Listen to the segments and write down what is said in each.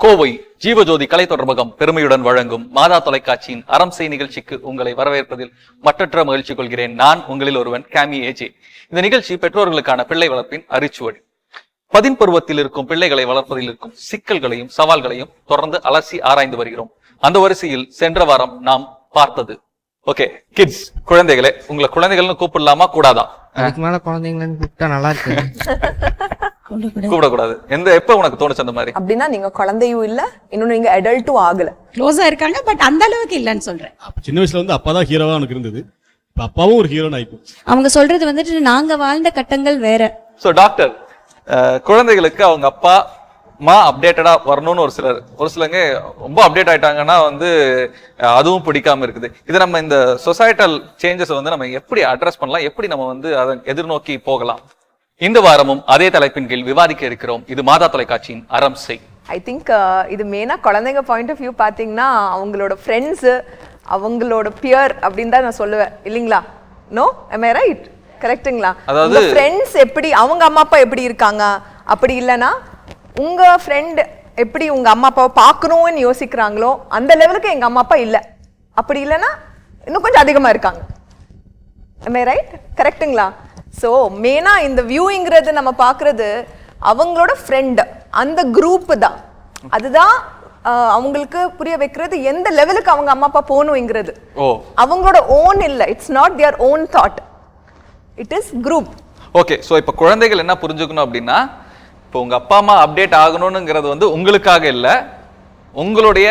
கோவை ஜீவஜோதி கலை தொடர்பகம் பெருமையுடன் வழங்கும் மாதா தொலைக்காட்சியின் அறம் செய் நிகழ்ச்சிக்கு உங்களை வரவேற்பதில் மற்றற்ற மகிழ்ச்சி கொள்கிறேன். நான் உங்களில் ஒருவன் கேமி ஏஜே. இந்த நிகழ்ச்சி பெற்றோர்களுக்கான பிள்ளை வளர்ப்பின் அரிச்சுவடி. பதின்பருவத்தில் இருக்கும் பிள்ளைகளை வளர்ப்பதில் இருக்கும் சிக்கல்களையும் சவால்களையும் தொடர்ந்து அலசி ஆராய்ந்து வருகிறோம். அந்த வரிசையில் சென்ற வாரம் நாம் பார்த்தது ஓகே கிட்ஸ், குழந்தைகளே. உங்களை குழந்தைகள்னு கூப்பிடலாமா கூடாதா? அதுக்கு மேல குழந்தைங்களன்னு கூப்பிட்டா நல்லா இருக்கு. கூப்பிடக்கூடாது. எப்ப உனக்கு தோணுச்சு அந்த மாதிரி? அப்படின்னா நீங்க குழந்தையும் இல்ல, இன்னும் நீங்க அடல்ட்டும் ஆகல, க்ளோஸா இருக்காங்க, பட் அந்த அளவுக்கு இல்லன்னு சொல்றேன். சின்ன வயசுல வந்து அப்பா தான் ஹீரோவா எனக்கு இருந்தது, இப்ப அப்பாவும் ஒரு ஹீரோன்னு ஆயிப்போம். அவங்க சொல்றது வந்துட்டு நாங்க வாழ்ந்த கட்டங்கள் வேற. சோ டாக்டர், குழந்தைகளுக்கு அவங்க அப்பா அம்மா அப்டேட்டடா வரணும்னு ஒரு சிலங்க ரொம்ப அப்டேட் ஆயிட்டாங்கன்னா வந்து அதுவும் பிடிக்காம இருக்குது. இது நம்ம இந்த சொசைட்டல் சேஞ்சஸ் வந்து நம்ம எப்படி அட்ரஸ் பண்ணலாம், எப்படி நம்ம வந்து அதை எதிர்நோக்கி போகலாம்? இந்த வாரமும் அதே தலைப்பின் கீழ் விவாதிக்க இருக்கிறோம். இது மாதா தொலைக்காட்சியின் அறம் செய். ஐ திங்க் இது மெயினா குழந்தைங்க பாயிண்ட் ஆஃப் வியூ பாத்தீங்கன்னா அவங்களோட ஃப்ரெண்ட்ஸ், அவங்களோட பியர் அப்படின்னு தான் நான் சொல்லுவேன், இல்லைங்களா? No, am I right? கரெக்ட்டுங்களா? அதாவது ஃப்ரெண்ட்ஸ் எப்படி, அவங்க அம்மா அப்பா எப்படி இருக்காங்க, அப்படி இல்லைன்னா உங்க ஃப்ரெண்ட் எப்படி உங்க அம்மா அப்பாவை பார்க்கணும்னு யோசிக்கிறாங்களோ அந்த லெவலுக்கு எங்க அம்மா அப்பா இல்லை, அப்படி இல்லைன்னா இன்னும் கொஞ்சம் அதிகமா இருக்காங்க. am I right? கரெக்ட்டுங்களா? ஸோ மெயினாக இந்த வியூங்கிறது நம்ம பார்க்குறது அவங்களோட ஃப்ரெண்டு, அந்த குரூப்பு தான். அதுதான் அவங்களுக்கு புரிய வைக்கிறது எந்த லெவலுக்கு அவங்க அம்மா அப்பா போகணுங்கிறது. அவங்களோட ஓன் இல்லை, it's not their own thought, it is group. Okay, so இப்போ குழந்தைகள் என்ன புரிஞ்சுக்கணும் அப்படின்னா, இப்போ உங்க அப்பா அம்மா அப்டேட் ஆகணும்ங்கிறது வந்து உங்களுக்காக இல்லை, உங்களுடைய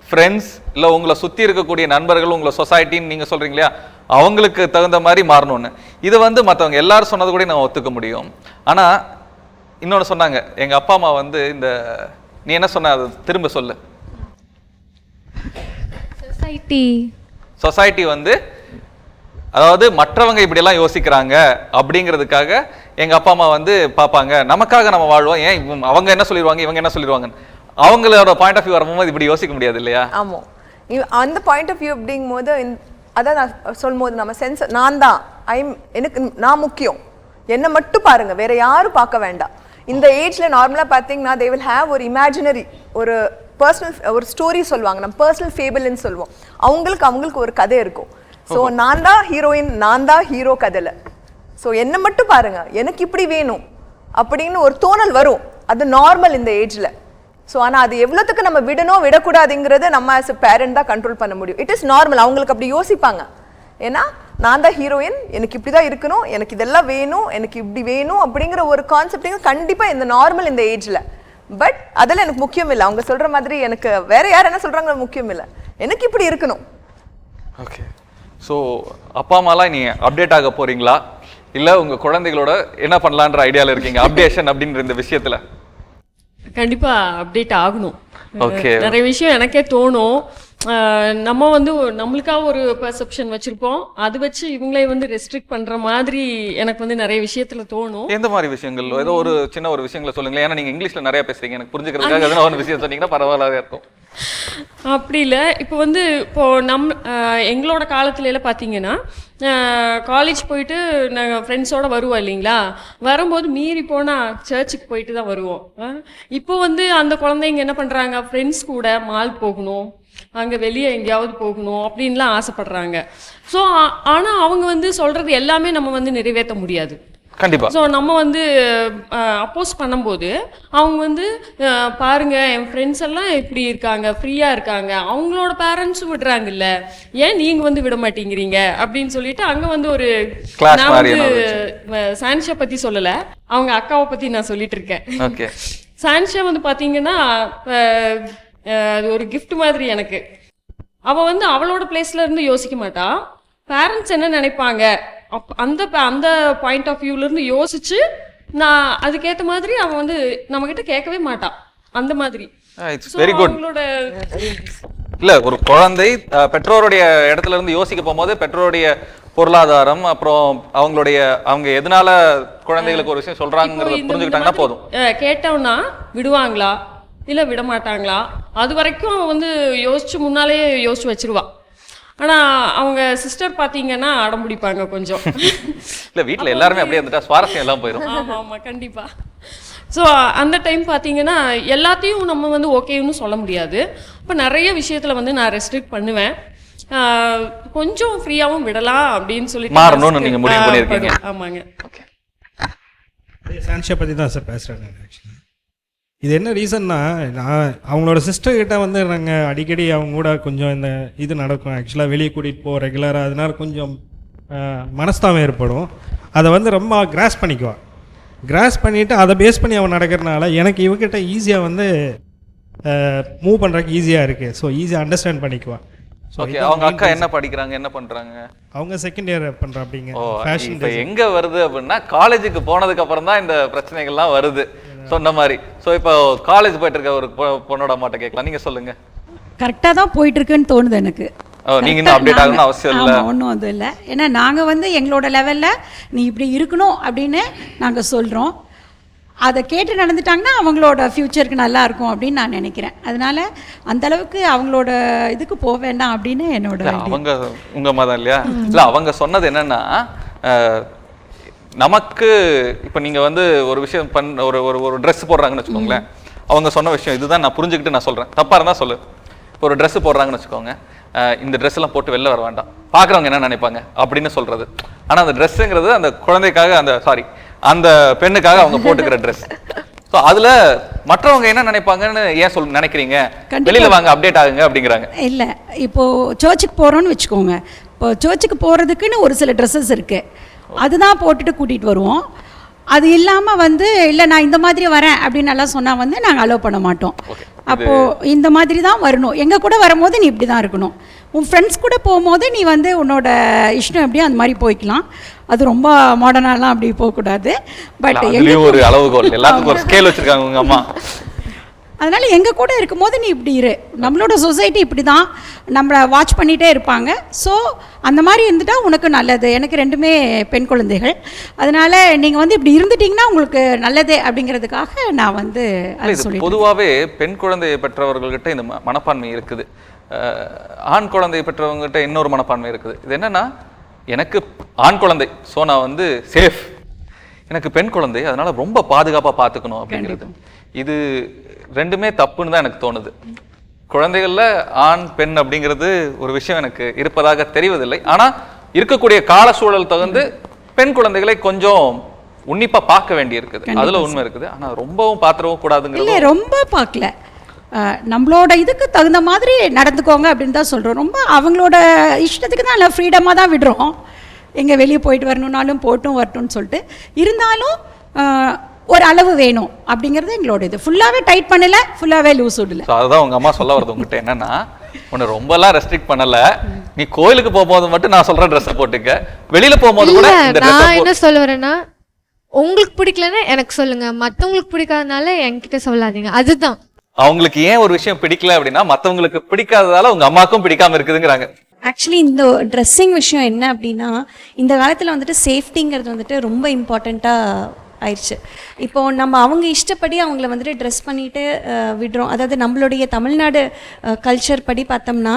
ஃப்ரெண்ட்ஸ் இல்லை உங்களை சுற்றி இருக்கக்கூடிய நண்பர்கள், உங்களை சொசைட்டின்னு நீங்கள் சொல்றீங்க இல்லையா, அவங்களுக்கு தகுந்த மாதிரி மாறணும்னு. இதை வந்து மற்றவங்க எல்லாரும் சொன்னது கூட நம்ம ஒத்துக்க முடியும். ஆனால் இன்னொன்று சொன்னாங்க, எங்கள் அப்பா அம்மா வந்து இந்த நீ என்ன சொன்ன அது திரும்ப சொல்லு. சொசைட்டி வந்து அதாவது மற்றவங்க இப்படியெல்லாம் யோசிக்கிறாங்க அப்படிங்கிறதுக்காக எங்கள் அப்பா அம்மா வந்து பார்ப்பாங்க, நமக்காக நம்ம வாழ்வோம், ஏன் அவங்க என்ன சொல்லிடுவாங்க இவங்க என்ன சொல்லிடுவாங்க, அவங்களோட பாயிண்ட் ஆஃப் வியூ வரும்போது இப்படி யோசிக்க முடியாது இல்லையா? ஆமாம், அந்த பாயிண்ட் ஆஃப் வியூ அப்படிங்கும் போது அதான் நான் சொல்லும் போது நம்ம சென்ஸ் நான் தான் எனக்கு நான் முக்கியம், என்னை மட்டும் பாருங்க, வேற யாரும் பார்க்க வேண்டாம். இந்த ஏஜ்ல நார்மலா பார்த்தீங்கன்னா தே வில் ஹேவ் ஒரு இமேஜினரி, ஒரு பர்சனல் ஒரு ஸ்டோரி சொல்லுவாங்க, நம்ம பர்சனல் ஃபேபிள்னு சொல்லுவோம். அவங்களுக்கு ஒரு கதை இருக்கும். ஸோ நான் தான் ஹீரோயின், நான் தான் ஹீரோ கதையில. ஸோ என்னை மட்டும் பாருங்க, எனக்கு இப்படி வேணும் அப்படின்னு ஒரு தோணல் வரும். அது நார்மல் இந்த ஏஜ்ல. ஸோ ஆனால் அது எவ்வளோத்துக்கு நம்ம விடணும் விடக்கூடாதுங்கிறத நம்ம ஆஸ் அ பேரண்ட் தான் கண்ட்ரோல் பண்ண முடியும். இட் இஸ் நார்மல், அவங்களுக்கு அப்படி யோசிப்பாங்க. ஏன்னா நான் தான் ஹீரோயின், எனக்கு இப்படி தான் இருக்கணும், எனக்கு இதெல்லாம் வேணும், எனக்கு இப்படி வேணும் அப்படிங்கிற ஒரு கான்செப்டிங் கண்டிப்பாக இந்த நார்மல் இந்த ஏஜில். பட் அதெல்லாம் எனக்கு முக்கியம் இல்லை. அவங்க சொல்கிற மாதிரி எனக்கு வேற யார் என்ன சொல்கிறாங்க முக்கியம் இல்லை, எனக்கு இப்படி இருக்கணும். ஓகே, ஸோ அப்பா அம்மாலாம் நீ அப்டேட் ஆக போறீங்களா, இல்லை உங்கள் குழந்தைகளோட என்ன பண்ணலான்ற ஐடியாவில் இருக்கீங்க அப்டேஷன் அப்படின்ற இந்த விஷயத்தில்? கண்டிப்பா அப்டேட் ஆகணும். நிறைய விஷயம் எனக்கே தோணும். நம்ம வந்து நம்மளுக்காக ஒரு பெர்செப்ஷன் வச்சிருப்போம், அது வச்சு இவங்களே வந்து ரெஸ்ட்ரிக்ட் பண்ற மாதிரி எனக்கு வந்து நிறைய விஷயத்துல தோணும். எந்த மாதிரி விஷயங்கள்? ஏதோ ஒரு சின்ன ஒரு விஷயங்களை சொல்லுங்களேன். ஏன்னா நீங்க இங்கிலீஷ்ல நிறைய பேசுறீங்க, எனக்கு புரிஞ்சுக்கிறதுக்காக எதனா ஒரு விஷயம் சொன்னீங்கன்னா பரவாயில்லாத இருக்கும். அப்படி இல்லை, இப்போ வந்து எங்களோட காலத்துல எல்லாம் பார்த்தீங்கன்னா காலேஜ் போயிட்டு நாங்கள் ஃப்ரெண்ட்ஸோடு வருவோம் இல்லைங்களா, வரும்போது மீறி போனால் சர்ச்சுக்கு போயிட்டு தான் வருவோம். இப்போ வந்து அந்த குழந்தைங்க என்ன பண்ணுறாங்க, ஃப்ரெண்ட்ஸ் கூட மால் போகணும், அங்கே வெளியே எங்கேயாவது போகணும் அப்படின்லாம் ஆசைப்படுறாங்க. ஸோ ஆனால் அவங்க வந்து சொல்கிறது எல்லாமே நம்ம வந்து நிறைவேற்ற முடியாது கண்டிப்பா. ஸோ நம்ம வந்து அப்போஸ் பண்ணும்போது அவங்க வந்து பாருங்க என் ஃப்ரெண்ட்ஸ் எல்லாம் இப்படி இருக்காங்க, ஃப்ரீயா இருக்காங்க, அவங்களோட பேரண்ட்ஸும் விடுறாங்கல்ல, ஏன் நீங்க வந்து விட மாட்டேங்கிறீங்க அப்படின்னு சொல்லிட்டு அங்க வந்து ஒரு, நான் வந்து சான்ஷா பத்தி சொல்லல, அவங்க அக்காவை பத்தி நான் சொல்லிட்டு இருக்கேன். சான்ஷா வந்து பாத்தீங்கன்னா அது ஒரு கிஃப்ட் மாதிரி எனக்கு. அவ வந்து அவளோட பிளேஸ்ல இருந்து யோசிக்க மாட்டா, பேரண்ட்ஸ் என்ன நினைப்பாங்க அந்த பாயிண்ட் ஆஃப் வியூல இருந்து யோசிச்சு நான் அதுக்கேற்ற மாதிரி அவன் வந்து நம்ம கிட்ட கேட்கவே மாட்டான். அந்த மாதிரி இல்ல, ஒரு குழந்தை பெற்றோருடைய இடத்துல இருந்து யோசிக்க போகும்போது பெற்றோருடைய பொருளாதாரம், அப்புறம் அவங்க எதனால குழந்தைகளுக்கு ஒரு விஷயம் சொல்றாங்கிறத புரிஞ்சுக்கிட்டாங்கன்னா போதும். கேட்டோம்னா விடுவாங்களா இல்ல விட மாட்டாங்களா, அது வரைக்கும் அவன் வந்து முன்னாலேயே யோசிச்சு வச்சிருவா. ஆனா அவங்க சிஸ்டர் பாத்தீங்கன்னா அடம் பிடிப்பாங்க கொஞ்சம். இல்ல வீட்ல எல்லாருமே அப்படியே இருந்துட்டா சுவாரஸ்யம் எல்லாம் போயிடும். ஆமா ஆமா கண்டிப்பா. ஸோ அந்த டைம் பார்த்தீங்கன்னா எல்லாத்தையும் நம்ம வந்து ஓகேன்னு சொல்ல முடியாது. இப்போ நிறைய விஷயத்தில் வந்து நான் ரெஸ்ட்ரிக்ட் பண்ணுவேன். கொஞ்சம் ஃப்ரீயாகவும் விடலாம் அப்படின்னு சொல்லிட்டு மாறணும்னு நீங்க முடிவு பண்ணியிருக்கீங்க. ஆமாங்க. சான்ஷியை பற்றி தான் சார் பேசுகிறேன் நான். ஆக்சுவலி இது என்ன ரீசன்னா, நான் அவங்களோட சிஸ்டர்கிட்ட வந்து நாங்கள் அடிக்கடி அவங்க கூட கொஞ்சம் இந்த இது நடக்கும். ஆக்சுவலாக வெளியே கூட்டிகிட்டு போவோம் ரெகுலராக. அதனால கொஞ்சம் மனஸ்தாபம் ஏற்படும். அதை வந்து ரொம்ப கிராஸ் பண்ணிக்குவான். கிராஸ் பண்ணிவிட்டு அதை பேஸ் பண்ணி அவன் நடக்கிறனால எனக்கு இவகிட்ட ஈஸியாக வந்து மூவ் பண்ணுறதுக்கு ஈஸியாக இருக்குது. ஸோ ஈஸியாக அண்டர்ஸ்டாண்ட் பண்ணிக்குவான். ஓகே, அவங்க அக்கா என்ன படிக்கிறாங்க, என்ன பண்றாங்க? அவங்க செகண்ட் இயர் பண்றா. அப்படிங்க ஃபேஷன் இப்போ எங்க வருது அப்படின்னா காலேஜுக்கு போனதுக்கு அப்புறம் தான் இந்த பிரச்சனைகள்லாம் வருது சொன்ன மாதிரி. ஸோ இப்போ காலேஜ் போயிட்டு இருக்க ஒரு பொண்ணோட அம்மாட்ட கேட்கலாம், நீங்க சொல்லுங்க. கரெக்டாக தான் போயிட்டு இருக்குன்னு தோணுது எனக்கு. நீங்க இன்னும் அப்டேட் ஆகணும்னு அவசியம் இல்லை. ஒன்றும் அது இல்லை. ஏன்னா நாங்கள் வந்து எங்களோட லெவலில் நீ இப்படி இருக்கணும் அப்படின்னு நாங்கள் சொல்கிறோம். அதை கேட்டு நடந்துட்டாங்கன்னா அவங்களோட ஃப்யூச்சருக்கு நல்லா இருக்கும் அப்படின்னு நான் நினைக்கிறேன். அதனால அந்த அளவுக்கு அவங்களோட இதுக்கு போக வேண்டாம் அப்படின்னு என்னோட. அவங்க உங்க மதம் இல்லையா? இல்ல அவங்க சொன்னது என்னன்னா, நமக்கு இப்போ நீங்க வந்து ஒரு விஷயம் ஒரு ஒரு ட்ரெஸ் போடுறாங்கன்னு வச்சுக்கோங்களேன். அவங்க சொன்ன விஷயம் இதுதான், நான் புரிஞ்சுக்கிட்டு நான் சொல்றேன், தப்பா இருந்தா சொல்லு. இப்போ ஒரு ட்ரெஸ் போடுறாங்கன்னு வச்சுக்கோங்க, இந்த ட்ரெஸ் எல்லாம் போட்டு வெளில வர வேண்டாம், பாக்குறவங்க என்ன நினைப்பாங்க அப்படின்னு சொல்றது. ஆனா அந்த ட்ரெஸ்ஸுங்கிறது அந்த குழந்தைக்காக, அந்த பெண்ணுக்காக அவங்க போட்டுக்கிற ட்ரெஸ். ஸோ அதுல மற்றவங்க என்ன நினைப்பாங்கன்னு ஏன் நினைக்கிறீங்க? வெளியில வாங்க, அப்டேட் ஆகுங்க அப்படிங்கிறாங்க. இல்லை, இப்போ சர்ச்சுக்கு போறோம்னு வச்சுக்கோங்க. இப்போ சர்ச்சுக்கு போறதுக்குன்னு ஒரு சில ட்ரெஸ்ஸஸ் இருக்கு, அதுதான் போட்டுட்டு கூட்டிட்டு வருவோம். அது இல்லாமல் வந்து இல்லை நான் இந்த மாதிரி வரேன் அப்படின்னு எல்லாம் சொன்னால் வந்து நாங்கள் அலோவ் பண்ண மாட்டோம். அப்போது இந்த மாதிரி தான் வரணும். எங்கள் கூட வரும்போது நீ இப்படி தான் இருக்கணும். உன் ஃப்ரெண்ட்ஸ் கூட போகும்போது நீ வந்து உன்னோட இஷ்டம் எப்படியும் அந்த மாதிரி போய்க்கலாம். அது ரொம்ப மாடர்னாலாம் அப்படி போகக்கூடாது. பட் ஒரு அளவுகோல், எல்லாத்துக்கும் ஒரு ஸ்கேல் வச்சிருக்காங்க உங்க அம்மா. அதனால் எங்கள் கூட இருக்கும்போது நீ இப்படி இரு. நம்மளோட சொசைட்டி இப்படி தான் நம்மளை வாட்ச் பண்ணிகிட்டே இருப்பாங்க. ஸோ அந்த மாதிரி இருந்துட்டால் உனக்கு நல்லது. எனக்கு 2 பெண் குழந்தைகள். அதனால் நீங்கள் வந்து இப்படி இருந்துட்டிங்கன்னா உங்களுக்கு நல்லது அப்படிங்கிறதுக்காக நான் வந்து பொதுவாகவே பெண் குழந்தையை பெற்றவர்கள்கிட்ட இந்த மனப்பான்மை இருக்குது. ஆண் குழந்தையை பெற்றவங்ககிட்ட இன்னொரு மனப்பான்மை இருக்குது. இது என்னன்னா, எனக்கு ஆண் குழந்தை ஸோ நான் வந்து சேஃப், எனக்கு பெண் குழந்தை அதனால ரொம்ப பாதுகாப்பாக பார்த்துக்கணும் அப்படிங்கிறது. இது 2மே தப்புன்னு தான் எனக்கு தோணுது. குழந்தைகள்ல ஆண் பெண் அப்படிங்கிறது ஒரு விஷயம் எனக்கு இருப்பதாக தெரிவதில்லை. ஆனா இருக்கக்கூடிய கால சூழல் தகுந்து பெண் குழந்தைகளை கொஞ்சம் உன்னிப்பா பார்க்க வேண்டி இருக்குது. அதுல உண்மை இருக்குது. ஆனா ரொம்பவும் பாத்திரவும் கூடாதுங்கிறது. ரொம்ப பார்க்கல, நம்மளோட இதுக்கு தகுந்த மாதிரி நடந்துக்கோங்க அப்படின்னு தான் சொல்கிறோம். ரொம்ப அவங்களோட இஷ்டத்துக்கு தான் எல்லாம் ஃப்ரீடமாக தான் விடுறோம். எங்கே வெளியே போயிட்டு வரணுன்னாலும் போட்டும் வரட்டும்னு சொல்லிட்டு. இருந்தாலும் ஒரு அளவு வேணும் அப்படிங்கிறது எங்களோட இது. ஃபுல்லாகவே டைட் பண்ணல, ஃபுல்லாகவே லூஸ் விடல. அதுதான் உங்கள் அம்மா சொல்ல வருது உங்ககிட்ட என்னன்னா, உன்னை ரொம்பலாம் ரெஸ்ட்ரிக்ட் பண்ணல, நீ கோயிலுக்கு போகும்போது மட்டும் நான் சொல்ற ட்ரெஸ்ஸை போட்டுக்க, வெளியில போகும்போது கூட நான் என்ன சொல்ல வரேன்னா, உங்களுக்கு பிடிக்கலன்னா எனக்கு சொல்லுங்க, மற்றவங்களுக்கு பிடிக்காதனால என்கிட்ட சொல்லாதீங்க. அதுதான் அவங்களுக்கு ஏன் ஒரு விஷயம் பிடிக்கல அப்படின்னா மற்றவங்களுக்கு பிடிக்காததால உங்க அம்மாக்கும் பிடிக்காம இருக்குதுங்கிறாங்க. ஆக்சுவலி இந்த ட்ரெஸ்ஸிங் விஷயம் என்ன அப்படின்னா, இந்த காலத்தில் வந்துட்டு சேஃப்டிங்கிறது வந்துட்டு ரொம்ப இம்பார்ட்டண்ட்டாக ஆயிடுச்சு. இப்போது நம்ம அவங்க இஷ்டப்படி அவங்கள வந்துட்டு ட்ரெஸ் பண்ணிட்டு விடுறோம். அதாவது நம்மளுடைய தமிழ்நாடு கல்ச்சர் படி பார்த்தோம்னா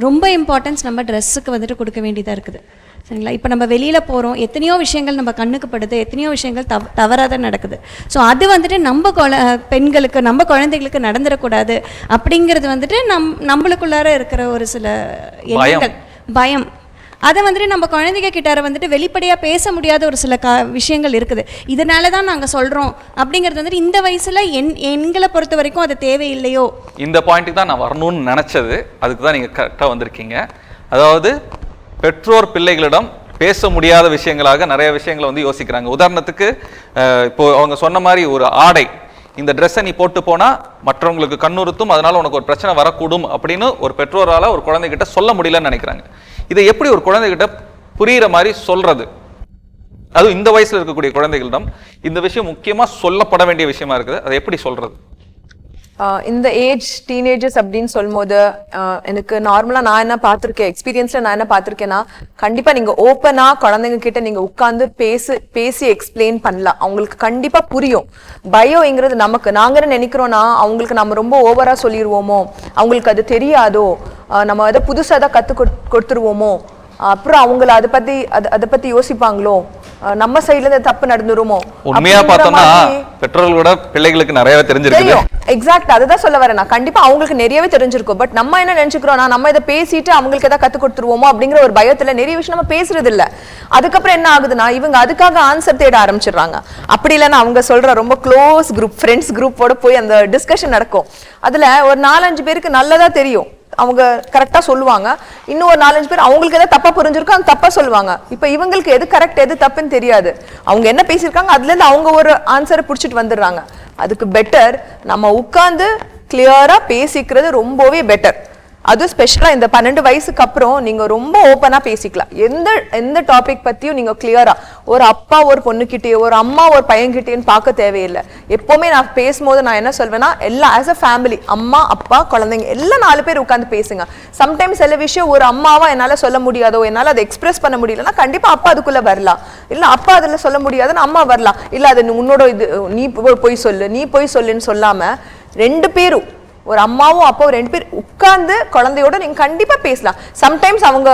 ரொம்ப இம்பார்ட்டன்ஸ் நம்ம ட்ரெஸ்ஸுக்கு வந்துட்டு கொடுக்க வேண்டியதாக இருக்குது. சரிங்களா? இப்போ நம்ம வெளியில் போகிறோம், எத்தனையோ விஷயங்கள் நம்ம கண்ணுக்கு படுது, எத்தனையோ விஷயங்கள் தவறாக தான் நடக்குது. ஸோ அது வந்துட்டு நம்ம பெண்களுக்கு, நம்ம குழந்தைகளுக்கு நடந்துடக்கூடாது அப்படிங்கிறது வந்துட்டு நம்மளுக்குள்ளார இருக்கிற ஒரு சில எண்ணங்கள், பயம். அதை வந்துட்டு நம்ம குழந்தைங்க கிட்ட வந்துட்டு வெளிப்படையாக பேச முடியாத ஒரு சில விஷயங்கள் இருக்குது. இதனால தான் நாங்கள் சொல்கிறோம் அப்படிங்கிறது வந்துட்டு இந்த வயசில் எங்களை பொறுத்த வரைக்கும் அது தேவையில்லையோ. இந்த பாயிண்ட்டுக்கு தான் நான் வரணும்னு நினச்சது. அதுக்கு தான் நீங்கள் கரெக்டாக வந்திருக்கீங்க. அதாவது பெற்றோர் பிள்ளைகளிடம் பேச முடியாத விஷயங்களாக நிறைய விஷயங்களை வந்து யோசிக்கிறாங்க. உதாரணத்துக்கு இப்போ அவங்க சொன்ன மாதிரி ஒரு ஆடை, இந்த ட்ரெஸ்ஸை நீ போட்டு போனால் மற்றவங்களுக்கு கண்ணுறுத்தும், அதனால உனக்கு ஒரு பிரச்சனை வரக்கூடும் அப்படின்னு ஒரு பெற்றோரால் ஒரு குழந்தைகிட்ட சொல்ல முடியலன்னு நினைக்கிறாங்க. இதை எப்படி ஒரு குழந்தைகிட்ட புரிகிற மாதிரி சொல்றது? அதுவும் இந்த வயசுல இருக்கக்கூடிய குழந்தைகளிடம் இந்த விஷயம் முக்கியமா சொல்லப்பட வேண்டிய விஷயமா இருக்குது. அதை எப்படி சொல்றது? இந்த ஏஜ் டீனேஜர்ஸ் அப்படின்னு சொல்லும் போது எனக்கு நார்மலா நான் என்ன பார்த்துருக்கேன், எக்ஸ்பீரியன்ஸ்ல நான் என்ன பார்த்துருக்கேன்னா, கண்டிப்பா நீங்க ஓப்பனா குழந்தைங்க கிட்ட நீங்க உட்கார்ந்து பேசி எக்ஸ்பிளைன் பண்ணலாம். அவங்களுக்கு கண்டிப்பா புரியும். பயோங்கிறது நமக்கு, நாங்க என்ன நினைக்கிறோம்னா அவங்களுக்கு நம்ம ரொம்ப ஓவரா சொல்லிடுவோமோ, அவங்களுக்கு அது தெரியாதோ, நம்ம அதை புதுசா தான் கொடுத்துருவோமோ, அப்புறம் அவங்கள அதை பத்தி யோசிப்பாங்களோ நம்ம சைடுல இருந்து தப்பு நடந்துருமோ உண்மையா பார்த்தோம்னா பெற்றோர்களோட பிள்ளைகளுக்கு நிறையவே தெரிஞ்சிருக்கு. தெரியும். எக்ஸாக்ட், அதுதான் சொல்ல வரேன் நான். கண்டிப்பா அவங்களுக்கு நிறையவே தெரிஞ்சிருக்கும். பட் நம்ம என்ன நினைச்சுக்கிறோம்னா நம்ம இதை பேசிட்டு அவங்களுக்கு ஏதாவது கத்து கொடுத்துருவோமோ அப்படிங்கிற ஒரு பயத்துல நிறைய விஷயம் நம்ம பேசுறது இல்ல. அதுக்கப்புறம் என்ன ஆகுதுன்னா இவங்க அதுக்காக ஆன்சர் தேட ஆரம்பிச்சிடுறாங்க. அப்படி இல்லைன்னா அவங்க சொல்ற ரொம்ப க்ளோஸ் குரூப், ஃப்ரெண்ட்ஸ் குரூப்போட போய் அந்த டிஸ்கஷன் நடக்கும். அதுல ஒரு 4-5 பேருக்கு நல்லதா தெரியும், அவங்க கரெக்டா சொல்லுவாங்க. இன்னும் ஒரு 4-5 பேர் அவங்களுக்கு எதாவது தப்பா புரிஞ்சிருக்கோ அந்த தப்பா சொல்லுவாங்க. இப்ப இவங்களுக்கு எது கரெக்ட் எது தப்புன்னு தெரியாது. அவங்க என்ன பேசியிருக்காங்க அதுல இருந்து அவங்க ஒரு ஆன்சரை புடிச்சிட்டு வந்துடுறாங்க. அதுக்கு பெட்டர் நம்ம உட்கார்ந்து கிளியரா பேசிக்கிறது ரொம்பவே பெட்டர். அது ஸ்பெஷலா இந்த 12 வயசுக்கு அப்புறம் நீங்க ரொம்ப ஓப்பனா பேசிக்கலாம். எந்த டாபிக் பத்தியும் நீங்க கிளியரா ஒரு அப்பா ஒரு பொண்ணுகிட்டே ஒரு அம்மா ஒரு பையன்கிட்டேன்னு பார்க்க தேவையில்லை. எப்பவுமே நான் பேசும்போது நான் என்ன சொல்வேன்னா எல்லாம் ஆஸ் அ ஃபேமிலி, அம்மா அப்பா குழந்தைங்க எல்லாம் 4 பேர் உட்காந்து பேசுங்க. சம்டைம்ஸ் சில விஷயம் ஒரு அம்மாவா என்னால சொல்ல முடியாதோ, என்னால அதை எக்ஸ்பிரஸ் பண்ண முடியலன்னா கண்டிப்பா அப்பா அதுக்குள்ள வரலாம். இல்ல அப்பா அதுல சொல்ல முடியாதுன்னு அம்மா வரலாம். இல்ல அது உன்னோட இது, நீ போய் சொல்லு நீ போய் சொல்லுன்னு சொல்லாம 2 பேரும் ஒரு அம்மாவும் அப்பாவும் 2 பேர் உட்கார்ந்து குழந்தையோட நீங்க கண்டிப்பா பேசலாம். சம்டைம்ஸ் அவங்க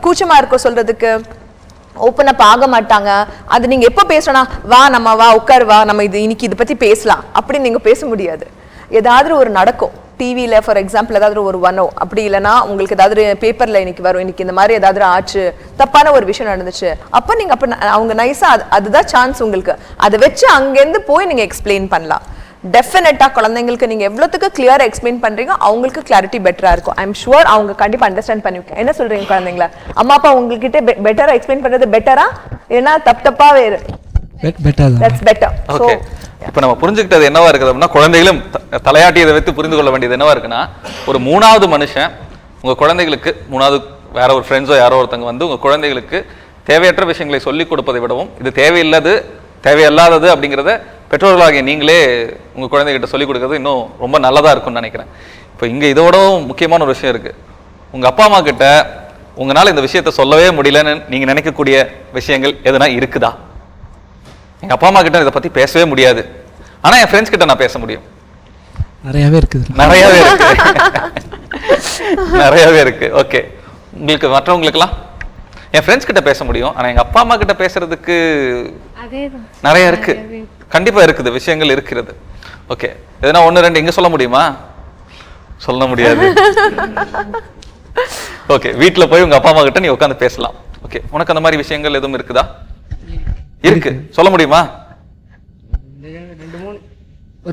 கூச்சமா இருக்க சொல்றதுக்கு ஓப்பன் அப் ஆக மாட்டாங்க. அது நீங்க எப்போ பேசணும், வா உட்காரு வா நம்ம இன்னைக்கு இதை பத்தி பேசலாம் அப்படின்னு நீங்க பேச முடியாது. ஏதாவது ஒரு நடக்கும் டிவியில், ஃபார் எக்ஸாம்பிள் ஏதாவது ஒரு வனோ, அப்படி இல்லைன்னா உங்களுக்கு ஏதாவது பேப்பர்ல இன்னைக்கு வரும், இன்னைக்கு இந்த மாதிரி ஏதாவது ஆச்சு தப்பான ஒரு விஷயம் நடந்துச்சு, அப்போ நீங்க அப்ப அவங்க நைஸா அதுதான் சான்ஸ் உங்களுக்கு. அதை வச்சு அங்கேருந்து போய் நீங்க எக்ஸ்பிளைன் பண்ணலாம். டெஃபினட்டா குழந்தைங்களுக்கு நீங்க எவ்வளவுக்கு கிளியரா எக்ஸ்பிளைன் பண்றீங்க அவங்களுக்கு கிளாரிட்டி பெட்டரா இருக்கும். ஐ எம் ஷுவர் அவங்க கண்டிப்பா அண்டர்ஸ்டாண்ட் பண்ணிருக்கேன். என்ன சொல்றீங்க குழந்தைங்களா? அம்மா அப்பா உங்ககிட்ட பெட்டரா எக்ஸ்பிளைன் பண்றது பெட்டரா இல்லைன்னா தப்பா வேறு? That's better. ஓகே, இப்போ நம்ம புரிஞ்சுக்கிட்டது என்னவா இருக்குது அப்படின்னா, குழந்தைகளும் தலையாட்டியதை வைத்து புரிந்து கொள்ள வேண்டியது என்னவா இருக்குன்னா, ஒரு 3வது மனுஷன் உங்க குழந்தைகளுக்கு 3வது வேற ஒரு ஃப்ரெண்ட்ஸோ யாரோ ஒருத்தங்க வந்து உங்க குழந்தைகளுக்கு தேவையற்ற விஷயங்களை சொல்லிக் கொடுப்பதை விடவும் இது தேவையில்லாதது அப்படிங்கிறத பெற்றோர்களாகிய நீங்களே உங்க குழந்தைகிட்ட சொல்லிக் கொடுக்கறது இன்னும் ரொம்ப நல்லதா இருக்கும்னு நினைக்கிறேன். இப்போ இங்க இதோட முக்கியமான ஒரு விஷயம் இருக்கு. உங்க அப்பா அம்மா கிட்ட உங்களால இந்த விஷயத்த சொல்லவே முடியலன்னு நீங்க நினைக்கக்கூடிய விஷயங்கள் எதுனா இருக்குதா? எங்க அப்பா அம்மா கிட்ட இதை பத்தி பேசவே முடியாது, ஆனா என் ஃப்ரெண்ட்ஸ் கிட்ட நான் பேச முடியும். நிறையவே இருக்குது. நிறையவே இருக்கு. ஓகே, உங்களுக்கு மற்றவங்களுக்குலாம் என் ஃப்ரெண்ட்ஸ் கிட்ட பேச முடியும், ஆனா எங்க அப்பா அம்மா கிட்ட பேசுறதுக்கு நிறைய இருக்கு. கண்டிப்பா இருக்குது, விஷயங்கள் இருக்கிறது. ஓகே, எதனா 1-2 எங்க சொல்ல முடியுமா? சொல்ல முடியாது. ஓகே, வீட்டுல போய் உங்க அப்பா அம்மா கிட்ட நீ உட்காந்து பேசலாம். ஓகே, உனக்கு அந்த மாதிரி விஷயங்கள் எதுவும் இருக்குதா? இருக்கு, சொல்ல முடியுமா?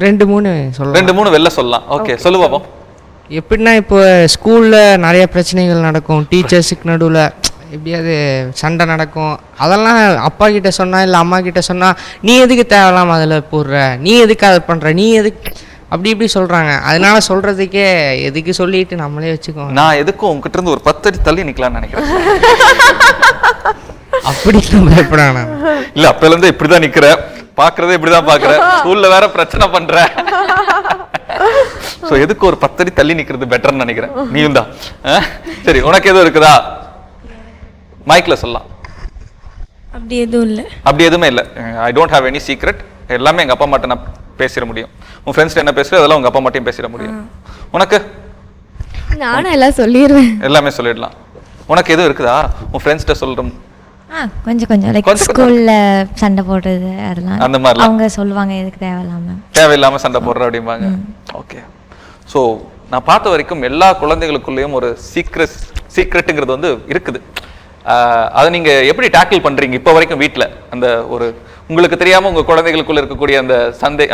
2-3 சொல்லலாம். 2-3 வெளில சொல்லலாம். ஓகே, சொல்லு பாப்போம். எப்படின்னா இப்போ ஸ்கூல்ல நிறைய பிரச்சனைகள் நடக்கும், டீச்சர்ஸுக்கு நடுவில் எப்படியாவது சண்டை நடக்கும். அதெல்லாம் அப்பா கிட்ட சொன்னா இல்லை அம்மா கிட்ட சொன்னா நீ எதுக்கு தேவையில்லாம அதில் போடுற, நீ எதுக்கு அதை பண்ற, நீ எதுக்கு அப்படி இப்படி சொல்றாங்க. அதனால சொல்றதுக்கே எதுக்கு சொல்லிட்டு நம்மளே வச்சுக்கோங்க. நான் எதுக்கும் உங்ககிட்ட இருந்து ஒரு 10 அடி தள்ளி நிக்கலாம்னு நினைக்கிறேன். அப்படி பயப்படானா? இல்ல, அப்பல இருந்து இப்படிதான் நிக்கிற, பாக்குறதே இப்படிதான் பாக்குற, ஸ்கூல்ல வேற பிரச்சனை பண்ற. சோ எதுக்கு ஒரு 10 அடி தள்ளி நிக்கிறது பெட்டர்னு நினைக்கிறேன். நீயும் தான். சரி, உனக்கு எதுவும் இருக்குதா? மைக்ல சொல்லலாம். அப்படி எதுவும் இல்லை. அப்படி எதுவுமே இல்லை. I don't have any secret. எல்லாமே எங்க அப்பா அம்மாட்ட நான் பேசிட முடியும். உன் ஃப்ரெண்ட்ஸ் என்ன பேசுறது அதெல்லாம் உங்க அப்பா அம்மாட்டையும் பேசிட முடியும். உனக்கு? நானும் எல்லாம் சொல்லிடுவேன். எல்லாமே சொல்லிடலாம். உனக்கு எதுவும் இருக்குதா உன் ஃப்ரெண்ட்ஸ்கிட்ட சொல்றோம்? கொஞ்சம் லைக் ஸ்கூல்ல சண்டை போடுறது அதெல்லாம் அந்த மாதிரி அவங்க சொல்லுவாங்க எதுக்கு தேவையில்லாம சண்டை போடுற அப்படிம்பாங்க. ஓகே, ஸோ நான் பார்த்த வரைக்கும் எல்லா குழந்தைகளுக்குள்ளேயும் ஒரு சீக்ரெட்டுங்கிறது வந்து இருக்குது. அதை நீங்க எப்படி டேக்கிள் பண்றீங்க இப்போ வரைக்கும் வீட்டில்? அந்த ஒரு உங்களுக்கு தெரியாம உங்க குழந்தைகளுக்குள்ள இருக்கக்கூடிய அந்த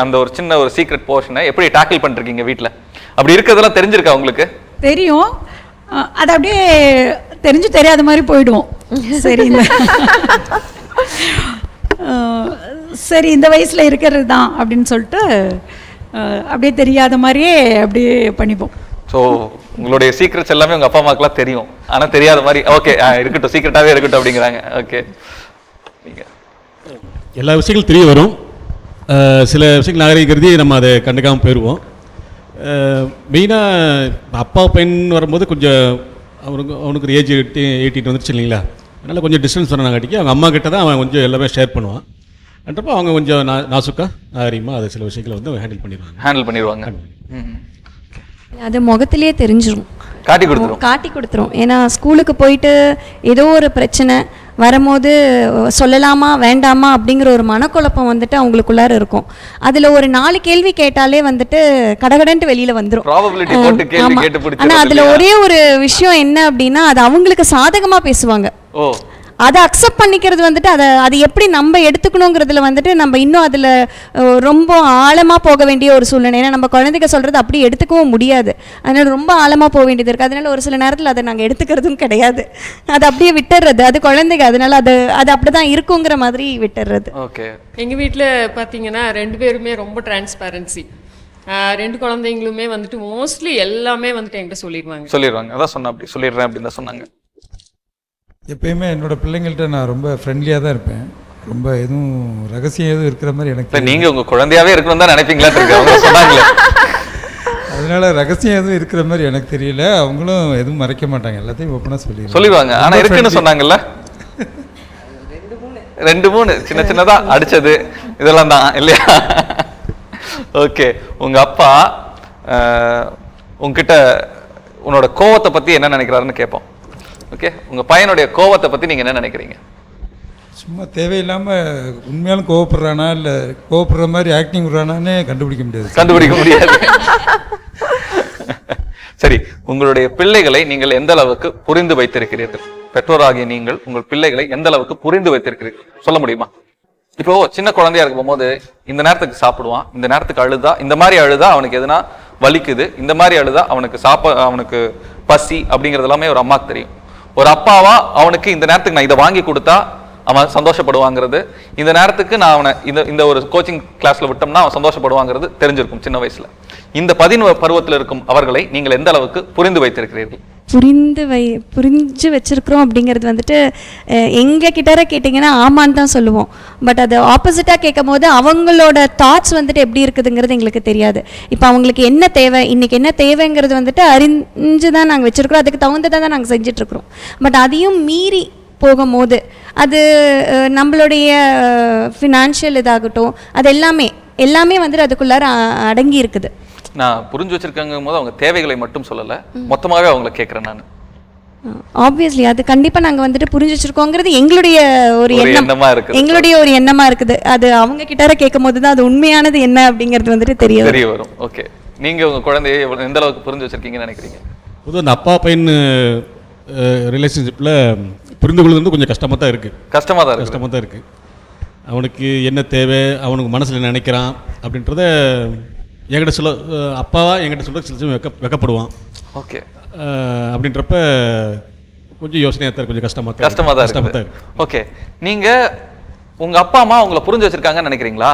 அந்த ஒரு சின்ன ஒரு சீக்ரெட் போர்ஷனை எப்படி டேக்கிள் பண்றீங்க வீட்டில்? அப்படி இருக்கிறதெல்லாம் தெரிஞ்சிருக்கா உங்களுக்கு? தெரியும், அது அப்படியே தெரியாத மாதிரி போயிடுவோம். சரி சரி இந்த வயசுல இருக்கிறது தான் அப்படின்னு சொல்லிட்டு அப்படியே தெரியாத மாதிரியே அப்படியே பண்ணிப்போம். ஸோ உங்களுடைய சீக்ரெட்ஸ் எல்லாமே உங்க அப்பா அம்மாக்கெல்லாம் தெரியும், ஆனா தெரியாத மாதிரி ஓகே இருக்கட்டும், சீக்ரெட்டாவே இருக்கட்டும் அப்படிங்கிறாங்க. ஓகே, எல்லா விஷயங்களும் தெரிய வரும். சில விஷயங்கள் நாகரிகருதி நம்ம அதை கண்டுக்காமல் போயிடுவோம். மெயினாக அப்பா பையன் வரும்போது கொஞ்சம் அவனுக்கு ஒரு ஏஜ் 18 வந்துருச்சு இல்லைங்களா, அதனால் கொஞ்சம் டிஸ்டன்ஸ் வரனாங்காட்டிக்கு அவங்க அம்மா கிட்ட தான் அவன் கொஞ்சம் எல்லாமே ஷேர் பண்ணுவான்.ன்றப்போ அவங்க கொஞ்சம் நாசுக்கா நாகரிகமாக அதை சில விஷயங்களை வந்து ஹேண்டில் பண்ணிடுவாங்க. அது முகத்திலேயே தெரிஞ்சிடும், காட்டி கொடுத்துரும். ஏன்னா ஸ்கூலுக்கு போயிட்டு ஏதோ ஒரு பிரச்சனை வரும்போது சொல்லலாமா வேண்டாமா அப்படிங்கிற ஒரு மனக்குழப்பம் வந்துட்டு அவங்களுக்குள்ளார இருக்கும். அதில் ஒரு 4 கேள்வி கேட்டாலே வந்துட்டு கடகடன்ட்டு வெளியில் வந்துடும். ப்ராபபிலிட்டி போட்டு கேள்வி கேட்டு பிடிச்சு. ஆனால் அதில் ஒரே ஒரு விஷயம் என்ன அப்படின்னா, அது அவங்களுக்கு சாதகமாக பேசுவாங்க. ஓ, அதை அக்செப்ட் பண்ணிக்கிறது வந்துட்டு அது எப்படி நம்ம எடுத்துக்கணுங்கிறதுல வந்துட்டு நம்ம இன்னும் அதில் ரொம்ப ஆழமாக போக வேண்டிய ஒரு சூழ்நிலை. ஏன்னா நம்ம குழந்தைங்க சொல்கிறது அப்படி எடுத்துக்கவும் முடியாது. அதனால் ரொம்ப ஆழமாக போக வேண்டியது இருக்குது. அதனால் ஒரு சில நேரத்தில் அதை நாங்கள் எடுத்துக்கிறதும் கிடையாது. அதை அப்படியே விட்டுறது. அது குழந்தைங்க, அதனால் அது அப்படி தான் இருக்குங்கிற மாதிரி விட்டுறது. ஓகே. எங்கள் வீட்டில் பார்த்தீங்கன்னா 2 பேருமே ரொம்ப டிரான்ஸ்பேரன்சி. 2 குழந்தைங்களுமே வந்துட்டு மோஸ்ட்லி எல்லாமே வந்துட்டு என்கிட்ட சொல்லிடுவாங்க. அதான் சொன்ன அப்படி சொல்லிடுறேன் அப்படின்னு தான் சொன்னாங்க. எப்பயுமே என்னோட பிள்ளைங்கள்ட்ட நான் ரொம்ப ஃப்ரெண்ட்லியாக தான் இருப்பேன். ரொம்ப எதுவும் ரகசியம் எதுவும் இருக்கிற மாதிரி எனக்கு நீங்க உங்க குழந்தையாவே இருக்கணும் தான் நினைப்பீங்களா சொன்னாங்களே. அதனால ரகசியம் எதுவும் இருக்கிற மாதிரி எனக்கு தெரியல. அவங்களும் எதுவும் மறைக்க மாட்டாங்க, எல்லாத்தையும் ஓப்பனாக சொல்லிடுவாங்க. ஆனா இருக்குன்னு சொன்னாங்கல்ல, 2-3 சின்ன சின்னதா அடிச்சது இதெல்லாம் தான் இல்லையா? ஓகே. உங்க அப்பா உங்ககிட்ட உன்னோட கோவத்தை பத்தி என்ன நினைக்கிறாருன்னு கேட்போம். ஓகே, உங்க பையனுடைய கோவத்தை பத்தி நீங்க என்ன நினைக்கிறீங்க? சும்மா தேவையில்லாமல் உண்மையாலும் கோவப்படுறானா இல்லை கோவப்படுற மாதிரி ஆக்டிங் விடுறானான்னு கண்டுபிடிக்க முடியாது. சரி, உங்களுடைய பிள்ளைகளை நீங்கள் எந்த அளவுக்கு புரிந்து வைத்திருக்கிறீர்கள்? பெற்றோராகிய நீங்கள் உங்கள் பிள்ளைகளை எந்த அளவுக்கு புரிந்து வைத்திருக்கிறீர்கள் சொல்ல முடியுமா? இப்போ சின்ன குழந்தையா இருக்கும் போது இந்த நேரத்துக்கு சாப்பிடுவான், இந்த நேரத்துக்கு அழுதா, இந்த மாதிரி அழுதா அவனுக்கு எதுனா வலிக்குது, இந்த மாதிரி அழுதா அவனுக்கு பசி அப்படிங்கிறது எல்லாமே ஒரு அம்மாக்கு தெரியும். ஒரு அப்பாவா அவனுக்கு இந்த நேரத்துக்கு நான் இதை வாங்கி கொடுத்தா அவன் சந்தோஷப்படுவாங்கிறது, இந்த நேரத்துக்கு நான் அவனை இந்த ஒரு கோச்சிங் கிளாஸ்ல விட்டோம்னா அவன் சந்தோஷப்படுவாங்கிறது தெரிஞ்சிருக்கும் சின்ன வயசுல. இந்த 11 பருவத்தில் இருக்கும் அவர்களை நீங்கள் எந்த அளவுக்கு புரிந்து வைத்திருக்கிறீர்கள்? புரிஞ்சு வச்சிருக்கிறோம் அப்படிங்கிறது வந்துட்டு எங்கள் கிட்ட கேட்டிங்கன்னா ஆமான்னு தான் சொல்லுவோம். பட் அது ஆப்போசிட்டாக கேட்கும் போது அவங்களோட தாட்ஸ் வந்துட்டு எப்படி இருக்குதுங்கிறது எங்களுக்கு தெரியாது. இப்போ அவங்களுக்கு என்ன தேவை, இன்றைக்கி என்ன தேவைங்கிறது வந்துட்டு அறிஞ்சு தான் நாங்கள் வச்சுருக்கிறோம். அதுக்கு தகுந்ததாக தான் நாங்கள் செஞ்சிட்ருக்குறோம். பட் அதையும் மீறி போகும்போது அது நம்மளுடைய ஃபினான்ஷியல் இதாகட்டும், அது எல்லாமே வந்துட்டு அதுக்குள்ளார அடங்கி இருக்குது. நான் புரிஞ்சு வச்சிருக்காங்க போது அவங்க தேவைகளை மட்டும் சொல்லலை, மொத்தமாகவே அவங்களை கேட்குறேன் நான். ஆப்வியஸ்லி அது கண்டிப்பாக நாங்கள் வந்துட்டு புரிஞ்சு வச்சிருக்கோங்கிறது எங்களுடைய ஒரு எண்ணமா இருக்குது. அது அவங்க கிட்ட கேட்கும் போது தான் அது உண்மையானது என்ன அப்படிங்கிறது வந்துட்டு தெரிய வரும். ஓகே, நீங்க உங்க குழந்தையை எந்த அளவுக்கு புரிஞ்சு வச்சிருக்கீங்கன்னு நினைக்கிறீங்க? பொதுவாக அந்த அப்பா பையன் ரிலேஷன்ஷிப்பில் புரிந்து கொள்வது வந்து கொஞ்சம் கஷ்டமாக தான் இருக்குது. அவனுக்கு என்ன தேவை, அவனுக்கு மனசில் என்ன நினைக்கிறான் அப்படின்றத என்கிட்ட சொல்ல, அப்பாவா என்கிட்ட சொல்ல சில சமயம் வெக்கப்படுவான். ஓகே, அப்படின்றப்ப கொஞ்சம் யோசனையாக தான், கொஞ்சம் கஷ்டமாக தான் இருக்கு. ஓகே, நீங்க உங்க அப்பா அம்மா உங்களை புரிஞ்சு வச்சிருக்காங்கன்னு நினைக்கிறீங்களா?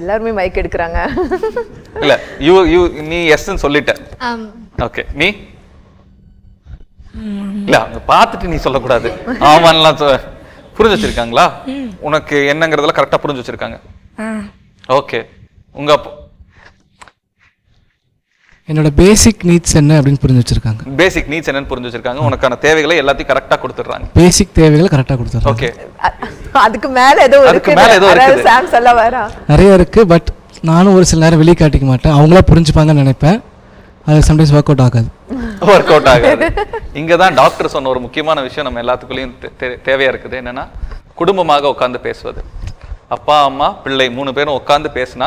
எல்லாருமே மைக் எடுக்கிறாங்க. இல்ல, நீ எஸ்ன்னு சொல்லிட்ட. ஓகே, நீ இல்ல அங்க பார்த்துட்டு நீ சொல்லக்கூடாது. ஆமான்லாம் புரிஞ்சு வச்சிருக்காங்களா? உனக்கு என்னங்கிறதெல்லாம் கரெக்டா புரிஞ்சு வச்சிருக்காங்க. ஓகே, உங்க என்னோட பேசிக் நீட்ஸ் என்ன அப்படின்னு புரிஞ்சு வச்சிருக்காங்க. பேசிக் நீட்ஸ் என்னன்னு புரிஞ்சு வச்சிருக்காங்க. உனக்கான தேவைகளை எல்லாத்தையும் கரெக்டா கொடுத்துறாங்க. பேசிக் தேவைகளை கரெக்டா கொடுத்துறாங்க. ஓகே, அதுக்கு மேல ஏதோ இருக்கு. சாம் சொல்ல வரா நிறைய இருக்கு. பட் நானும் ஒரு சில நேரம் வெளியே காட்டிக்க மாட்டேன். அவங்களா புரிஞ்சுப்பாங்கன்னு நினைப்பேன். அது சம்டைம்ஸ் ஒர்க் அவுட் ஆகாது. இங்க தான் டாக்டர் சொன்ன ஒரு முக்கியமான விஷயம் நம்ம எல்லாத்துக்குள்ளேயும் தேவையா இருக்குது. என்னன்னா, குடும்பமாக உட்கார்ந்து பேசுவது. அப்பா அம்மா பிள்ளை 3 பேரும் உட்கார்ந்து பேசினா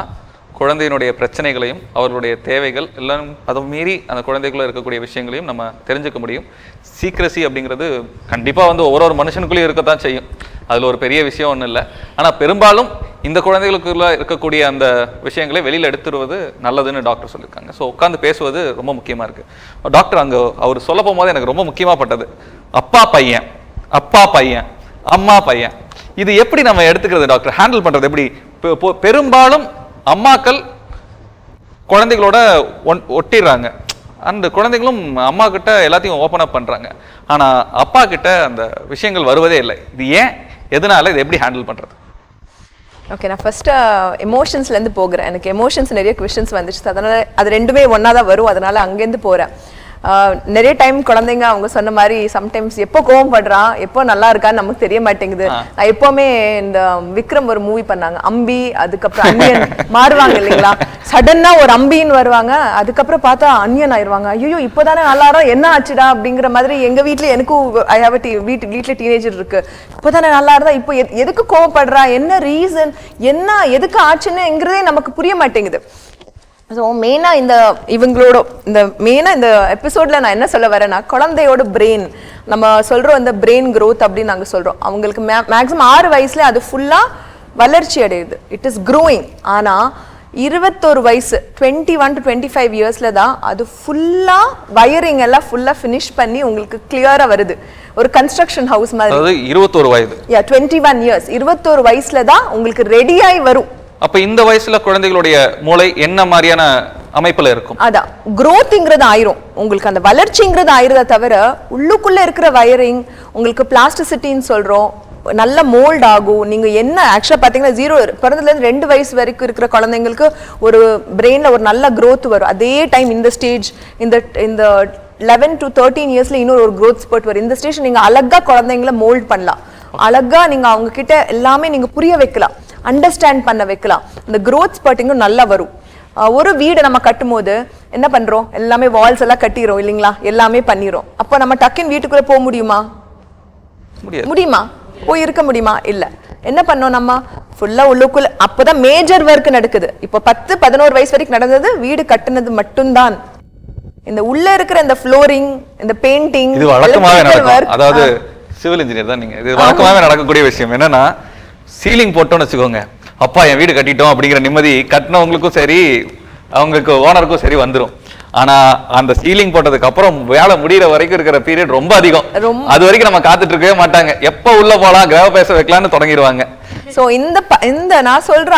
குழந்தையினுடைய பிரச்சனைகளையும் அவர்களுடைய தேவைகள் எல்லாம் அதை மீறி அந்த குழந்தைக்குள்ள இருக்கக்கூடிய விஷயங்களையும் நம்ம தெரிஞ்சுக்க முடியும். சீக்ரசி அப்படிங்கிறது கண்டிப்பாக வந்து ஒவ்வொரு மனுஷனுக்குள்ளேயும் இருக்கத்தான் செய்யும். அதில் ஒரு பெரிய விஷயம் ஒன்றும் இல்லை. ஆனால் பெரும்பாலும் இந்த குழந்தைகளுக்குள்ள இருக்கக்கூடிய அந்த விஷயங்களை வெளியில் எடுத்துடுவது நல்லதுன்னு டாக்டர் சொல்லியிருக்காங்க. ஸோ உட்காந்து பேசுவது ரொம்ப முக்கியமாக இருக்குது. டாக்டர் அங்கே அவர் சொல்ல போகும்போது எனக்கு ரொம்ப முக்கியமாக பட்டது, அப்பா பையன் அம்மா பையன். இது எப்படி நம்ம எடுத்துக்கிறது டாக்டர், ஹேண்டில் பண்ணுறது எப்படி? பெரும்பாலும் அம்மாக்கள் குழந்தைகளோட ஒட்டிடுறாங்க, அந்த குழந்தைகளும் அம்மா கிட்ட எல்லாத்தையும் ஓப்பன் அப் பண்ணுறாங்க. ஆனால் அப்பா கிட்ட அந்த விஷயங்கள் வருவதே இல்லை. இது ஏன், எதனால, இது எப்படி ஹேண்டில் பண்ணுறது? ஓகே, நான் ஃபர்ஸ்ட் எமோஷன்ஸ்லேருந்து போகிறேன். எனக்கு எமோஷன்ஸ் நிறைய கொஷின்ஸ் வந்துச்சு. அதனால் அது ரெண்டுமே ஒன்றா தான் வரும். அதனால் அங்கேருந்து போகிறேன். நிறைய டைம் குழந்தைங்க அவங்க சொன்ன மாதிரி சம்டைம்ஸ் எப்போ கோவப்படுறான் எப்போ நல்லா இருக்கான்னு நமக்கு தெரிய மாட்டேங்குது. நான் எப்பவுமே இந்த விக்ரம் ஒரு மூவி பண்ணாங்க அம்பி, அதுக்கப்புறம் அன்னியன் மாறுவாங்க இல்லைங்களா, சடனா ஒரு அம்பின்னு வருவாங்க, அதுக்கப்புறம் பார்த்தா அன்னியன் ஆயிடுவாங்க. ஐயோ இப்போதானே நல்லா என்ன ஆச்சுடா அப்படிங்கிற மாதிரி. எங்க வீட்டுல எனக்கும் ஐ ஹாவ் வீட்டுல டீனேஜர் இருக்கு, இப்போதானே நல்லா இருந்தா இப்போ எதுக்கு கோவப்படுறா, என்ன ரீசன், என்ன எதுக்கு ஆச்சுன்னுங்கிறதே நமக்கு புரிய மாட்டேங்குது. ஸோ மெயினாக இந்த எபிசோடில் நான் என்ன சொல்ல வரேன்னா, குழந்தையோட பிரெயின் நம்ம சொல்கிறோம், இந்த பிரெயின் க்ரோத் அப்படின்னு நாங்கள் சொல்கிறோம். அவங்களுக்கு மேக்ஸிமம் 6 வயசுல அது ஃபுல்லாக வளர்ச்சி அடையுது, இட் இஸ் க்ரோயிங். ஆனால் 21 வயசு 21 to 25 இயர்ஸில் தான் அது ஃபுல்லாக வயரிங் எல்லாம் ஃபுல்லாக ஃபினிஷ் பண்ணி உங்களுக்கு கிளியராக வருது. ஒரு கன்ஸ்ட்ரக்ஷன் ஹவுஸ் மாதிரி. 21 வயது 21 இயர்ஸ் 21 வயசுல தான் உங்களுக்கு ரெடியாகி வரும். அப்ப இந்த வயசுல குழந்தைகளுடைய மூளை என்ன மாதிரியான அமைப்புல இருக்கும்? அதான் growthங்கிறது ஆயிரும், உங்களுக்கு அந்த வளர்ச்சிங்கிறது ஆயிருதா தவிர உள்ளுக்குள்ள இருக்கிற வயரிங் உங்களுக்கு பிளாஸ்டிசிட்டின்னு சொல்றோம், நல்ல மோல்ட் ஆகும். நீங்க என்ன ஆக்சுவலா பாத்தீங்கன்னா 0 பிறந்ததுல இருந்து 2 வயசு வரைக்கும் இருக்கிற குழந்தைங்களுக்கு ஒரு பிரெயின்ல ஒரு நல்ல growth வரும். அதே டைம் இந்த ஸ்டேஜ் இந்த 11 to 13 இயர்ஸ்ல இன்னொரு ஒரு growth spurt வரும். இந்த ஸ்டேஜ் நீங்க அழகா குழந்தைங்களை மோல்ட் பண்ணலாம், அழகா நீங்க அவங்க கிட்ட எல்லாமே நீங்க புரிய வைக்கலாம், அண்டர்ஸ்டாண்ட் பண்ண வைக்கலாம். இந்த growth spurtingகும் நல்லா வரும். ஒரு வீடு நம்ம கட்டும் போது என்ன பண்றோம், எல்லாமே வால்ஸ் எல்லாம் கட்டிடுறோம் இல்லைங்களா, எல்லாமே பண்ணிடுறோம். அப்போ நம்ம டக்குன்னு வீட்டுக்குள்ள போக முடியுமா? முடியுமா? போய் இருக்க முடியுமா? இல்ல. என்ன பண்ணோம் நம்ம ஃபுல்லா உள்ளுக்குள்ள. அப்போதான் மேஜர் ஒர்க் நடக்குது. இப்போ 10-11 வயசு வரைக்கும் நடந்தது வீடு கட்டுனது மட்டும்தான். இந்த உள்ள இருக்கிற இந்த ஃப்ளோரிங், இந்த பெயிண்டிங், இது வழக்கமாவே நடக்கும். அதாவது சிவில் இன்ஜினியர் தான் நீங்க, இது வழக்கமாவே நடக்கக்கூடிய விஷயம். என்னன்னா சீலிங் போட்டோம்னு வச்சுக்கோங்க, அப்பா என் வீடு கட்டிட்டோம் அப்படிங்கிற நிம்மதி கட்டினவங்களுக்கும் சரி அவங்களுக்கு ஓனருக்கும் சரி வந்துடும். ஆனா அந்த சீலிங் போட்டதுக்கு அப்புறம் வேலை முடிகிற வரைக்கும் இருக்கிற பீரியட் ரொம்ப அதிகம். அது வரைக்கும் நம்ம காத்துட்டு இருக்கவே மாட்டாங்க, எப்ப உள்ள போலாம் கிரக பேச வைக்கலாம்னு தொடங்கிடுவாங்க. ஸோ இந்த நான் சொல்ற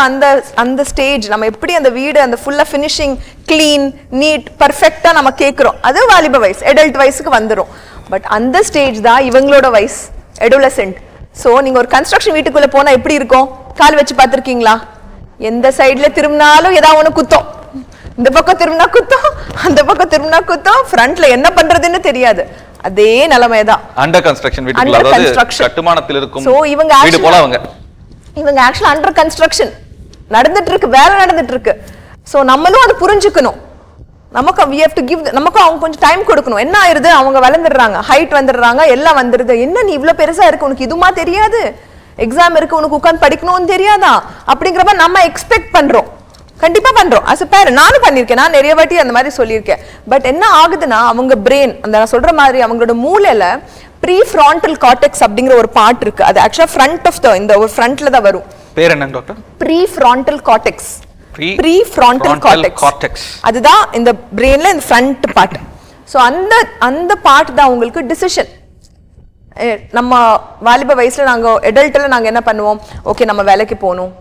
அந்த ஸ்டேஜ் நம்ம எப்படி அந்த வீடு அந்த ஃபுல்லா ஃபினிஷிங் கிளீன் நீட் பர்ஃபெக்டா நம்ம கேட்குறோம், அது வாலிப வயசு அடல்ட் வயசுக்கு வந்துடும். பட் அந்த ஸ்டேஜ் தான் இவங்களோட வயசு அடோலசென்ட். ஸோ நீங்க ஒரு கன்ஸ்ட்ரக்ஷன் வீட்டுக்குள்ள போனா எப்படி இருக்கும், கால் வச்சு பார்த்துருக்கீங்களா? எந்த சைட்ல திரும்பினாலும் ஏதாவது ஒன்று குத்தம், இந்த பக்கம் திரும்பினா குத்தம், அந்த பக்கம் திரும்பினா குத்தம், ஃப்ரண்ட்ல என்ன பண்றதுன்னு தெரியாது. அதே நிலைமைதான் அண்டர் கன்ஸ்ட்ரக்ஷன் வீட்டுக்குள்ள, அதாவது கட்டுமானத்தில் இருக்கும். சோ இவங்க ஆக்சுவலா அண்டர் கன்ஸ்ட்ரக்ஷன் நடந்துட்டு இருக்கு, வேலை நடந்துட்டு இருக்கு. சோ நம்மளும் அது புரிஞ்சுக்கணும். நமக்கு we have to give, நமக்கு அவங்க கொஞ்சம் டைம் கொடுக்கணும். என்ன ஆயிருது, அவங்க வளர்ந்துடுறாங்க, ஹைட் வந்துடுறாங்க, எல்லாம் வந்துடுது. என்ன நீ இவ்வளவு பெருசா இருக்கு, உனக்கு இதுமா தெரியாது, எக்ஸாம் இருக்கு உனக்கு உட்காந்து படிக்கணும்னு தெரியாதா அப்படிங்கிறப்ப நம்ம எக்ஸ்பெக்ட் பண்றோம். கண்டிப்பா பண்றோம். அஸ் அ பேரண்ட் நானும் பண்ணியிருக்கேன், நான் நிறைய வாட்டி அந்த மாதிரி சொல்லியிருக்கேன். பட் என்ன ஆகுதுன்னா அவங்க பிரெயின் அந்த நான் சொல்ற மாதிரி அவங்களோட மூளையில ப்ரீ ஃப்ரான்டல் கார்டெக்ஸ் அப்படிங்கிற ஒரு பார்ட் இருக்கு. அது ஆக்சுவலா ஃப்ரண்ட் ஆஃப் த இந்த ஒரு ஃப்ரண்ட்ல தான் வரும். பேர் என்ன doctor? Pre frontal cortex. Pre frontal cortex அதுதான் இந்த பிரெயின்ல இந்த ஃப்ரண்ட் பார்ட். ஸோ அந்த பார்ட் தான் உங்களுக்கு டிசிஷன். நம்ம வாலிப வயசுல நாங்க அடல்ட்ல நாங்க என்ன பண்ணுவோம், ஓகே நம்ம வேலைக்கு போகணும்.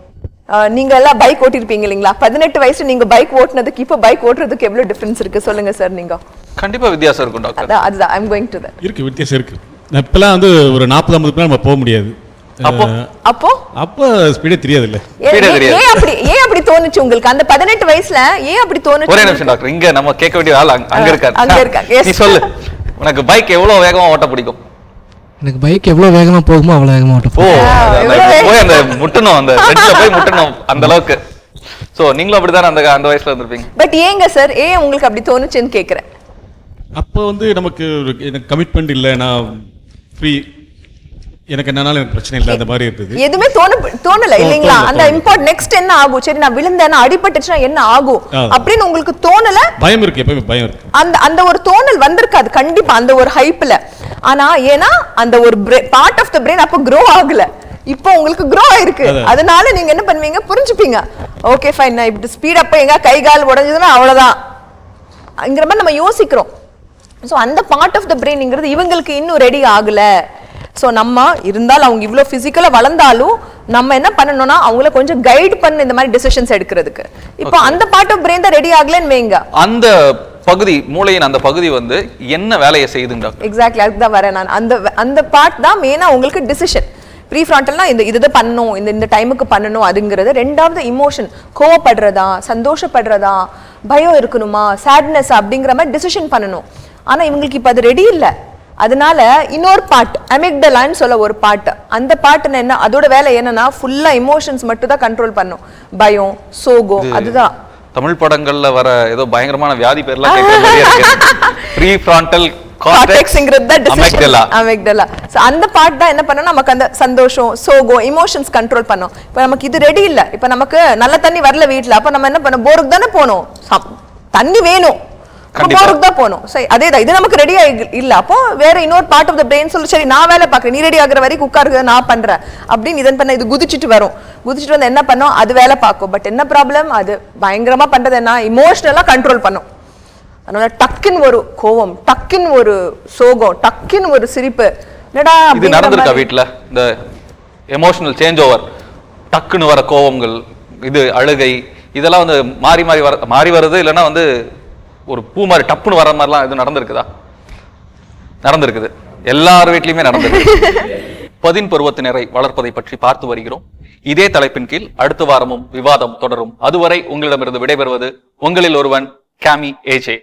நீங்க எல்லாம் பைக் ஓட்டிருப்பீங்க இல்லைங்களா, 18 வயசுல நீங்க பைக் ஓட்டுனதுக்கு இப்போ பைக் ஓட்டுறதுக்கு எவ்வளவு டிஃபரன்ஸ் இருக்கு சொல்லுங்க சார். நீங்க கண்டிப்பா வித்தியாசம் இருக்கும் டாக்டர். அதுதான் ஐ அம் கோயிங் டு தட். இருக்கு, வித்தியாசம் இருக்கு. இப்பெல்லாம் வந்து ஒரு 40-50 பேர் நம்ம போக முடியாது. அப்போ ஸ்பீடே தெரியாது இல்ல. ஏன் அப்படி தோணுச்சு உங்களுக்கு அந்த 18 வயசுல? ஏன் அப்படி தோணுச்சு? ஒரே நிமிஷம் டாக்டர், இங்க நம்ம கேட்க வேண்டிய ஆள் அங்க இருக்காரு. நீ சொல்லு, உனக்கு பைக் எவ்வளவு வேகமா ஓட்ட பிடிக்கும்? எனக்கு பைக் எவ்வளவு வேகமா போகுமோ அவ்வளவு வேகமா ஓட்ட போய் அந்த முட்டணும், அந்த ரெட்ல போய் முட்டணும் அந்த அளவுக்கு. சோ நீங்களும் அப்படிதான் அந்த வயசுல இருந்திருப்பீங்க. பட் ஏங்க சார் ஏன் உங்களுக்கு அப்படி தோணுச்சுன்னு கேக்குறேன். அப்போ வந்து நமக்கு எனக்கு கமிட்மெண்ட் இல்லை, நான் ஃப்ரீ, எனக்கு என்னன்னாலும் எனக்கு பிரச்சனை இல்லை, அந்த மாதிரி இருந்தது. எதுவுமே தோணல இல்லைங்களா? அந்த இம்பார்ட் நெக்ஸ்ட் என்ன ஆகும், சரி நான் விழுந்தேன்னா அடிபட்டுச்சுன்னா என்ன ஆகும் அப்படின்னு உங்களுக்கு தோணல? பயம் இருக்கு, எப்பவுமே பயம் இருக்கு. அந்த ஒரு தோணல் வந்திருக்காது கண்டிப்பா அந்த ஒரு ஹைப்ல. ஆனா ஏன்னா அந்த ஒரு பார்ட் ஆஃப் த பிரெயின் அப்போ க்ரோ ஆகல, இப்போ உங்களுக்கு க்ரோ ஆயிருக்கு. அதனால நீங்க என்ன பண்ணுவீங்க, புரிஞ்சுப்பீங்க, ஓகே ஃபைன் நான் இப்படி ஸ்பீட் அப்ப எங்க கை கால் உடஞ்சதுன்னா அவ்வளவுதான் அங்கிற மாதிரி நம்ம யோசிக்கிறோம். ஸோ அந்த பார்ட் ஆஃப் த பிரெயின்ங்கிறது இவங்களுக்கு இன்னும் ரெடி ஆகல. ஸோ நம்ம இருந்தாலும் அவங்க இவ்வளோ ஃபிசிக்கலாக வளர்ந்தாலும் நம்ம என்ன பண்ணணும்னா அவங்கள கொஞ்சம் கைட் பண்ண இந்த மாதிரி டிசிஷன்ஸ் எடுக்கிறதுக்கு. இப்போ அந்த பார்ட் ஆஃப் பிரெயின் தான் ரெடி ஆகலன்னு வைங்க. அந்த பகுதி மூளையின் அந்த பகுதி வந்து என்ன வேலையை செய்யுதுங்க டாக்டர்? எக்ஸாக்ட்லி அதுதான் வரேன் நான். அந்த பார்ட் தான் மெயினாக உங்களுக்கு டிசிஷன். ப்ரீ ஃப்ரான்டல்னா இது பண்ணணும், இந்த டைமுக்கு பண்ணணும் அதுங்கிறது. ரெண்டாவது இமோஷன், கோவப்படுறதா, சந்தோஷப்படுறதா, பயம் இருக்கணுமா, சேட்னஸ் அப்படிங்கிற மாதிரி டிசிஷன் பண்ணணும். ஆனா இவங்களுக்கு இப்ப அது ரெடி இல்ல. அதனால இன்னொரு பார்ட் அமிக்டலான்னு சொல்ல ஒரு பார்ட், அந்த பார்ட்னா என்ன, அதோட வேலை என்னன்னா ஃபுல்லா எமோஷன்ஸ் மட்டும் தான் கண்ட்ரோல் பண்ணும். பயம், சோகம், அதுதான். தமிழ் படங்கள்ல வர ஏதோ பயங்கரமான வியாதி பேர்லாம் கேட்கிற மாதிரியே இருக்கு. ப்ரீஃப்ரான்டல் கார்டெக்ஸ்ங்கிறது தான் அமிக்டலா. சோ அந்த பார்ட் தான் என்ன பண்ணணும், நமக்கு அந்த சந்தோஷம், சோகம், எமோஷன்ஸ் கண்ட்ரோல் பண்ணும். இப்போ நமக்கு இது ரெடி இல்ல. இப்போ நமக்கு நல்ல தண்ணி வரல வீட்ல, அப்ப நம்ம என்ன பண்ணோம், போருக்கு தானே போனோம், தண்ணி வேணும், போருக்கு தான் போனோம். சரி, அதேதான் இது நமக்கு ரெடியா இல்ல. அப்போ வேற இன்னொரு பார்ட் ஆஃப் த பிரெயின் சொல்லு, சரி நான் வேலை பார்க்கறேன், நீ ரெடி ஆகுற வரைக்கும் உட்காருங்க, நான் பண்றேன் அப்படின்னு இதன் பண்ண இது குதிச்சுட்டு வரும். குதிச்சுட்டு வந்து என்ன பண்ணும், அது வேலை பார்க்கும். பட் என்ன ப்ராப்ளம், அது பயங்கரமா பண்றது என்ன, இமோஷனலா கண்ட்ரோல் பண்ணும். அதனால டக்குன்னு ஒரு கோவம், டக்குன்னு ஒரு சோகம், டக்குன்னு ஒரு சிரிப்பு. என்னடா இது நடந்திருக்கா வீட்ல இந்த எமோஷனல் சேஞ்ச் ஓவர், டக்குன்னு வர கோவங்கள், இது அழுகை, இதெல்லாம் வந்து மாறி வருது, இல்லைன்னா வந்து ஒரு பூ மாதிரி டப்புன்னு வர மாதிரிலாம் இது நடந்திருக்குதா? நடந்திருக்குது, எல்லார் வீட்லயுமே நடந்திருக்கு. பதின் பருவத்தினரை வளர்ப்பதை பற்றி பார்த்து வருகிறோம். இதே தலைப்பின் கீழ் அடுத்த வாரமும் விவாதம் தொடரும். அதுவரை உங்களிடமிருந்து விடைபெறுவது உங்களில் ஒருவன், கேமி ஏஜே.